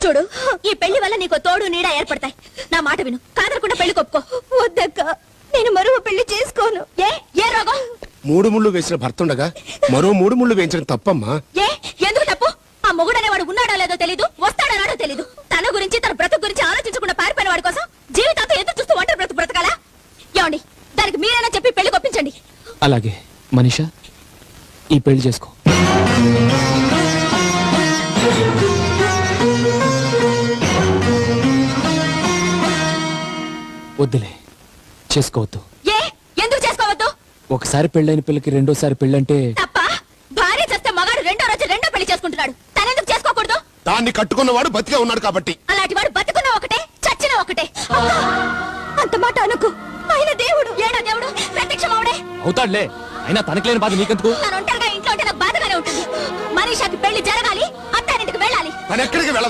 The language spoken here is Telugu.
చూడు, ఈ పెళ్లి వల్ల నీకు తోడు నీడ ఏర్పడతాయి. నా మాట విను, కాదనకుండా పెళ్లి కొప్పుకో. వద్దక్క, నేను మరో పెళ్లి చేసుకోను. ఏ రోగం? 3 ముళ్ళు వేసిన భర్త ఉండగా మరో 3 ముళ్ళు వేయించడం తప్పమ్మా. ఎందుకు తప్పు? ఆ మొగుడనేవాడు ఉన్నాడో లేదో తెలీదు, వస్తాడో తెలీదు. తన గురించి, తన బ్రతుకు గురించి ఆలోచించకుండా పారిపోయిన వాడి కోసం జీవితాంతో ఎదురు చూస్తూ ఒంటరి బ్రతుకు బ్రతకాలా? ఏమండి, దానికి మీరైనా చెప్పి పెళ్లి కొప్పించండి. అలాగే మనీషా, ఈ పెళ్లి చేసుకో. వద్దులే, చేసుకోవద్దు. ఎందుకు చేసుకోవద్దు? ఒకసారి పెళ్ళైన పిల్లకి రెండోసారి పెళ్ళంటే తప్ప. భార్య చేస్తే మగాడు రెండో రోజు రెండో పెళ్లి చేసుకుంటున్నాడు. తనెందుకు చేసుకోకూడదు? దాన్ని కట్టుకున్నవాడు బతికే ఉన్నాడు కాబట్టి. అలాంటి వాడు బతుకున్న ఒకటే, చచ్చిన ఒకటే. అంత మాట అనుకు. ఆయన దేవుడు, ఏడా దేవుడు, ప్రత్యక్షమవుడే అవుతాడులే. అయినా తనకి లేని బాధ నీకెందుకు? తను ఒంటరిగా ఇంట్లో ఉంటే నాకు బాధగానే ఉంటుంది. మనీషాకి పెళ్లి జరగాలి, అత్తారింటికి వెళ్ళాలి. తను ఎక్కడికి వెళ్ళదు.